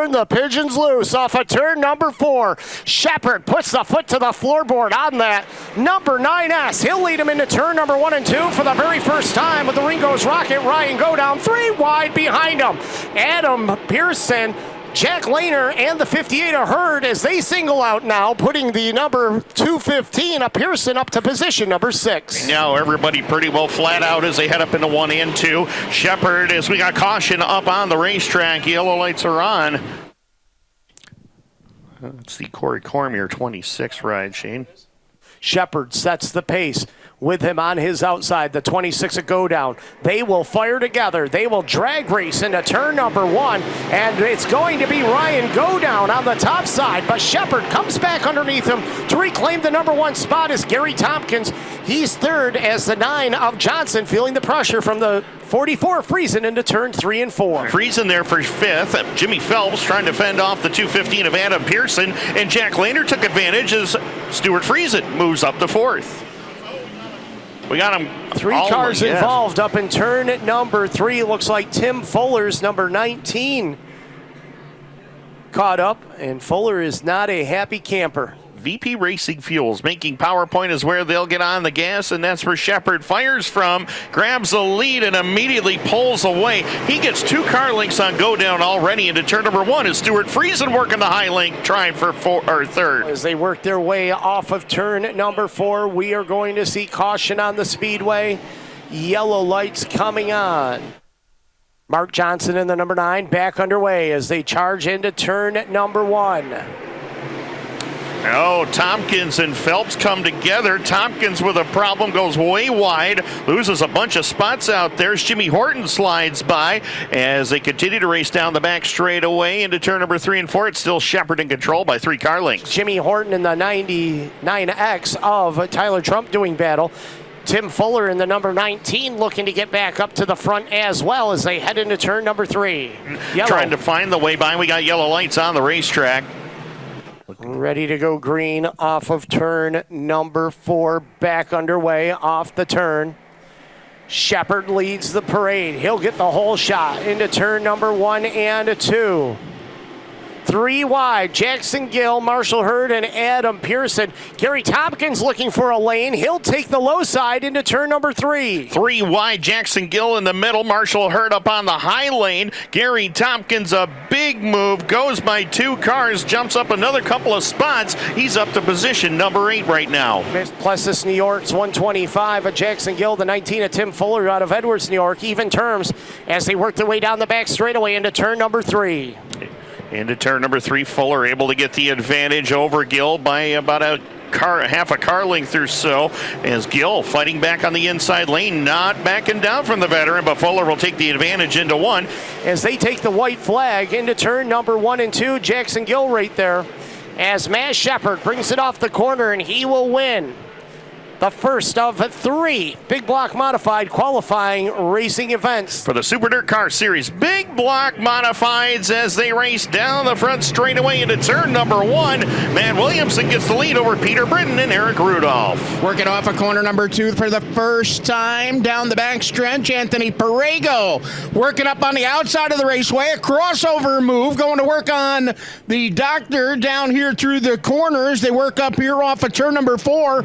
turn the pigeons loose off of turn number 4. Shepard puts the foot to the floorboard on that number 9S. He'll lead him into turn number 1 and 2 for the very first time with the Ringo's Rocket. Ryan go down 3 wide behind him. Adam Pearson, Jack Lehner, and the 58 are Hurd as they single out now, putting the number 215 of Pearson up to position number 6. Now everybody pretty well flat out as they head up into 1 and 2. Shepard, as we got caution up on the racetrack, yellow lights are on. It's the Corey Cormier 26 ride, Shane. Shepard sets the pace with him on his outside, the 26 at go down. They will fire together. They will drag race into turn number 1, and it's going to be Ryan go down on the top side, but Shepard comes back underneath him to reclaim the number 1 spot as Gary Tompkins. He's third as the 9 of Johnson feeling the pressure from the 44 Friesen into turn 3 and 4. Friesen there for 5th. Jimmy Phelps trying to fend off the 215 of Adam Pearson, and Jack Lehner took advantage as Stuart Friesen moves up to 4th. We got him. 3 cars involved up in turn at number 3. Looks like Tim Fuller's number 19 caught up, and Fuller is not a happy camper. VP Racing Fuels making PowerPoint is where they'll get on the gas, and that's where Shepard fires from, grabs the lead, and immediately pulls away. He gets 2 car links on go down already into turn number 1 as Stuart Friesen working the high link, trying for 3rd. As they work their way off of turn number 4, we are going to see caution on the speedway. Yellow lights coming on. Mark Johnson in the number 9 back underway as they charge into turn number 1. Oh, Tompkins and Phelps come together. Tompkins with a problem, goes way wide, loses a bunch of spots out there. Jimmy Horton slides by as they continue to race down the back straightaway into turn number 3 and 4. It's still Shepard in control by 3 car lengths. Jimmy Horton in the 99X of Tyler Trump doing battle. Tim Fuller in the number 19 looking to get back up to the front as well as they head into turn number 3. Yellow. Trying to find the way by. We got yellow lights on the racetrack. Ready to go green off of turn number 4, back underway off the turn. Shepard leads the parade. He'll get the whole shot into turn number 1 and 2. 3 wide, Jackson Gill, Marshall Hurd, and Adam Pearson. Gary Tompkins looking for a lane. He'll take the low side into turn number 3. 3 wide, Jackson Gill in the middle, Marshall Hurd up on the high lane. Gary Tompkins, a big move, goes by 2 cars, jumps up another couple of spots. He's up to position number 8 right now. Plessis, New York's 125 of Jackson Gill, the 19 of Tim Fuller out of Edwards, New York. Even terms as they work their way down the back straightaway into turn number 3. Into turn number 3, Fuller able to get the advantage over Gill by about half a car length or so, as Gill fighting back on the inside lane, not backing down from the veteran, but Fuller will take the advantage into 1. As they take the white flag into turn number 1 and 2, Jackson Gill right there, as Matt Shepard brings it off the corner, and he will win the first of 3 big block modified qualifying racing events for the Super DIRTcar Series. Big block modifieds as they race down the front straightaway into turn number 1. Matt Williamson gets the lead over Peter Britton and Eric Rudolph. Working off of corner number 2 for the first time down the back stretch, Anthony Perego working up on the outside of the raceway, a crossover move, going to work on the doctor down here through the corners. They work up here off of turn number 4,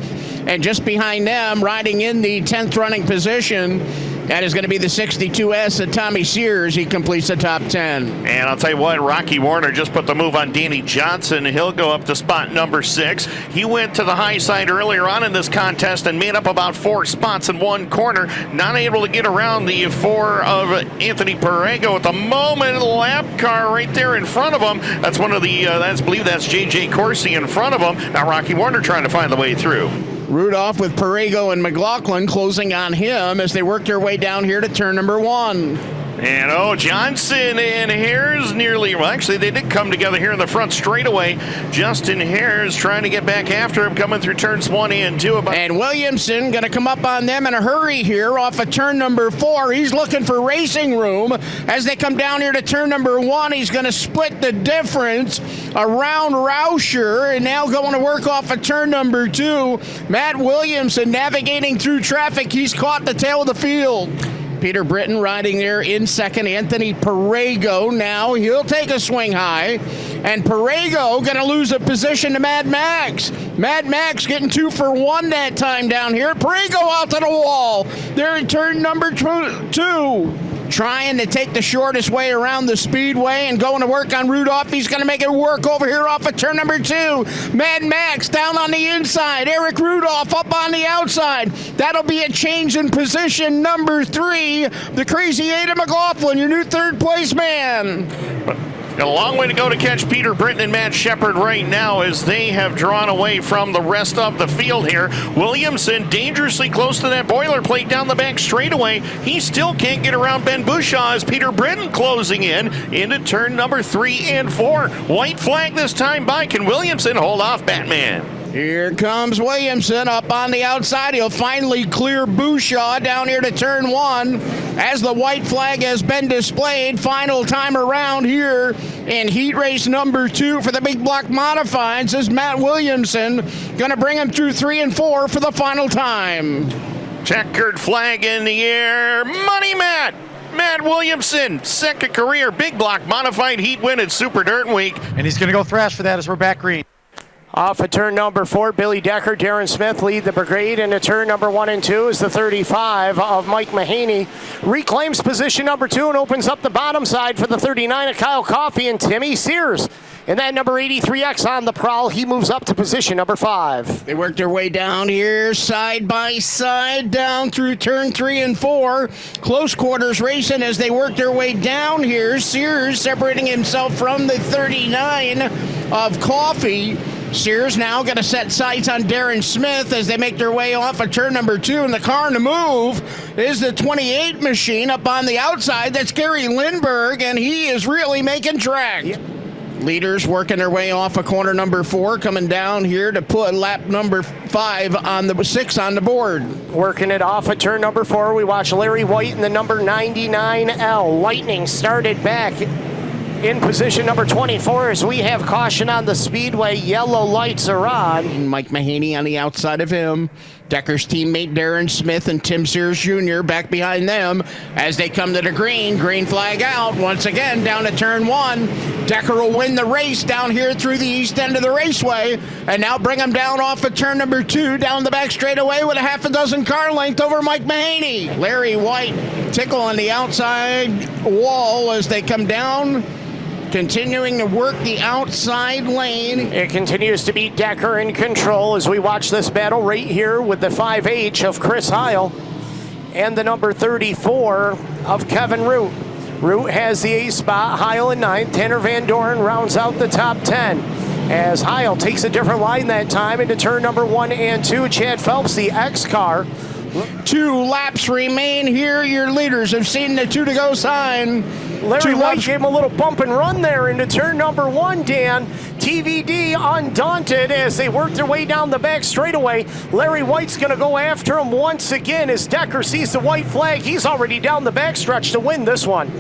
and just behind them, riding in the 10th running position, that is going to be the 62S of Tommy Sears. He completes the top 10. And I'll tell you what, Rocky Warner just put the move on Danny Johnson. He'll go up to spot number 6. He went to the high side earlier on in this contest and made up about 4 spots in one corner. Not able to get around the 4 of Anthony Perego at the moment. Lap car right there in front of him. That's one of the, I believe that's J.J. Corsi in front of him. Now Rocky Warner trying to find the way through. Rudolph with Perego and McLaughlin closing on him as they work their way down here to turn number 1. And Johnson and Hares nearly, well, actually, they did come together here in the front straightaway. Justin Hares trying to get back after him, coming through turns 1 and 2. And Williamson going to come up on them in a hurry here off of turn number 4. He's looking for racing room. As they come down here to turn number 1, he's going to split the difference around Rauscher, and now going to work off of turn number 2. Matt Williamson navigating through traffic. He's caught the tail of the field. Peter Britton riding there in second. Anthony Perego now. He'll take a swing high. And Perego going to lose a position to Mad Max. Mad Max getting 2 for 1 that time down here. Perego out to the wall. They're in turn number 2. Trying to take the shortest way around the speedway and going to work on Rudolph. He's going to make it work over here off of turn number 2. Mad Max down on the inside. Eric Rudolph up on the outside. That'll be a change in position number 3. The crazy Ada McLaughlin, your new third place man. A long way to go to catch Peter Britton and Matt Shepard right now as they have drawn away from the rest of the field here. Williamson dangerously close to that boilerplate down the back straightaway. He still can't get around Ben Bushaw as Peter Britton closing in into turn number 3 and 4. White flag this time by. Can Williamson hold off Batman? Here comes Williamson up on the outside. He'll finally clear Bushaw down here to turn 1 as the white flag has been displayed. Final time around here in heat race number 2 for the big block modifieds is Matt Williamson. Going to bring him through 3 and 4 for the final time. Checkered flag in the air. Money Matt! Matt Williamson, second career big block modified heat win at Super Dirt Week. And he's going to go thrash for that as we're back green. Off of turn number 4, Billy Decker, Darren Smith lead the brigade. Into turn number 1 and 2 is the 35 of Mike Mahaney. Reclaims position number 2 and opens up the bottom side for the 39 of Kyle Coffey and Timmy Sears. And that number 83X on the prowl, he moves up to position number 5. They work their way down here, side by side, down through turn 3 and 4. Close quarters racing as they work their way down here. Sears separating himself from the 39 of Coffey. Sears now going to set sights on Darren Smith as they make their way off of turn number 2. And the car in the move is the 28 machine up on the outside. That's Gary Lindbergh, and he is really making track. Yep. Leaders working their way off of corner number 4, coming down here to put lap number 5 on the 6 on the board. Working it off of turn number 4, we watch Larry White in the number 99L. Lightning started back in position number 24 as we have caution on the speedway. Yellow lights are on. Mike Mahaney on the outside of him. Decker's teammate Darren Smith and Tim Sears Jr. back behind them as they come to the green. Green flag out once again down to turn 1. Decker will win the race down here through the east end of the raceway and now bring him down off of turn number 2 down the back straightaway with a half a dozen car length over Mike Mahaney. Larry White tickle on the outside wall as they come down. Continuing to work the outside lane. It continues to be Decker in control as we watch this battle right here with the 5H of Chris Heil and the number 34 of Kevin Root. Root has the 8th spot, Heil in 9th. Tanner Van Doren rounds out the top 10 as Heil takes a different line that time into turn number 1 and 2. Chad Phelps, the X car. 2 laps remain here. Your leaders have seen the 2 to go sign. Larry White gave him a little bump and run there into turn number 1, Dan. TVD undaunted as they work their way down the back straightaway. Larry White's going to go after him once again as Decker sees the white flag. He's already down the backstretch to win this one.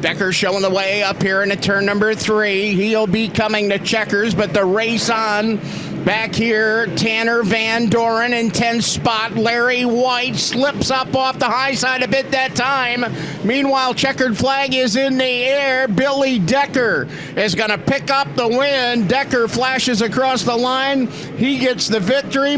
Decker showing the way up here into turn number 3. He'll be coming to checkers, but the race on. Back here, Tanner Van Doren in 10th spot. Larry White slips up off the high side a bit that time. Meanwhile, checkered flag is in the air. Billy Decker is going to pick up the win. Decker flashes across the line. He gets the victory.